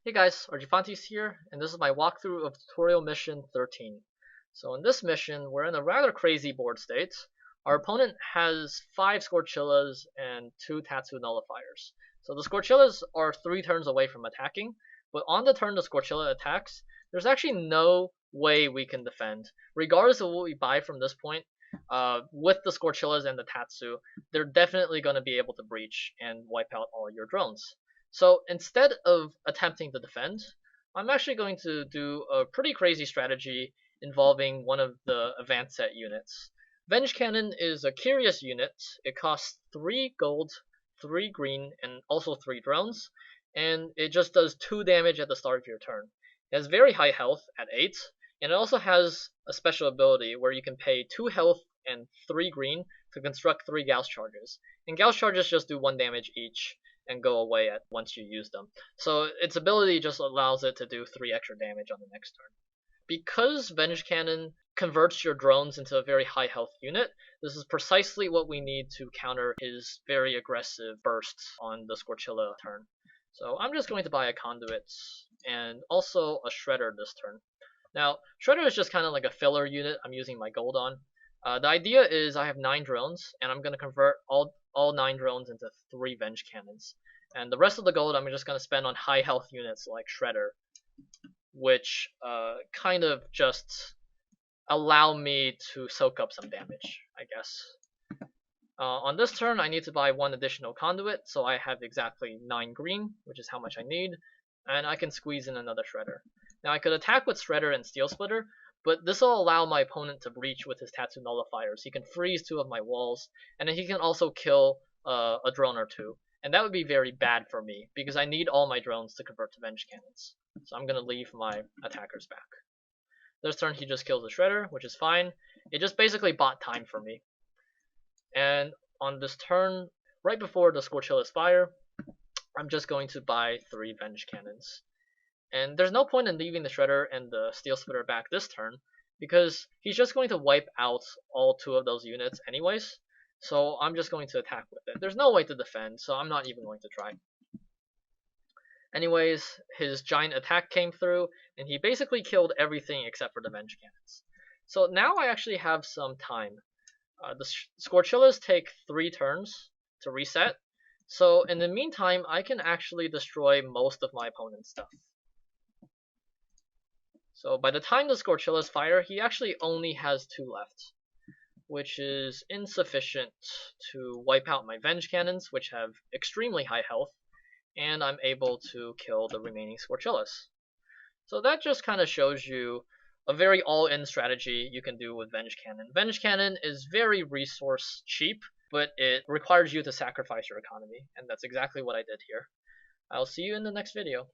Hey guys, Argifantes here, and this is my walkthrough of tutorial mission 13. So in this mission, we're in a rather crazy board state. Our opponent has 5 Scorchillas and 2 Tattoo Nullifiers. So the Scorchillas are 3 turns away from attacking, but on the turn the Scorchilla attacks, there's actually no way we can defend. Regardless of what we buy from this point, with the Scorchillas and the Tatsu, they're definitely going to be able to breach and wipe out all your drones. So instead of attempting to defend, I'm actually going to do a pretty crazy strategy involving one of the advanced set units. Venge Cannon is a curious unit. It costs 3 gold, 3 green, and also 3 drones, and it just does 2 damage at the start of your turn. It has very high health at 8, and it also has a special ability where you can pay 2 health and 3 green to construct 3 Gauss charges. And Gauss charges just do 1 damage each and go away at once you use them. So its ability just allows it to do 3 extra damage on the next turn. Because Venge Cannon converts your drones into a very high health unit, this is precisely what we need to counter his very aggressive bursts on the Scorchilla turn. So I'm just going to buy a Conduits and also a Shredder this turn. Now, Shredder is just kind of like a filler unit I'm using my gold on. The idea is I have 9 drones, and I'm going to convert all 9 drones into 3 Venge Cannons. And the rest of the gold I'm just going to spend on high health units like Shredder, which kind of just allow me to soak up some damage, I guess. On this turn, I need to buy 1 additional Conduit, so I have exactly 9 green, which is how much I need, and I can squeeze in another Shredder. Now I could attack with Shredder and Steel Splitter, but this will allow my opponent to breach with his Tattoo Nullifiers. He can freeze 2 of my walls, and then he can also kill a drone or 2. And that would be very bad for me, because I need all my drones to convert to Venge Cannons. So I'm going to leave my attackers back. This turn he just kills the Shredder, which is fine. It just basically bought time for me. And on this turn, right before the Scorchilla's fire, I'm just going to buy 3 Venge Cannons. And there's no point in leaving the Shredder and the Steel Splitter back this turn, because he's just going to wipe out all 2 of those units anyways. So I'm just going to attack with it. There's no way to defend, so I'm not even going to try. Anyways, his giant attack came through, and he basically killed everything except for the Venge Cannons. So now I actually have some time. The Scorchillas take 3 turns to reset, so in the meantime I can actually destroy most of my opponent's stuff. So by the time the Scorchillas fire, he actually only has 2 left, which is insufficient to wipe out my Venge Cannons, which have extremely high health, and I'm able to kill the remaining Scorchillas. So that just kind of shows you a very all-in strategy you can do with Venge Cannon. Venge Cannon is very resource cheap, but it requires you to sacrifice your economy, and that's exactly what I did here. I'll see you in the next video.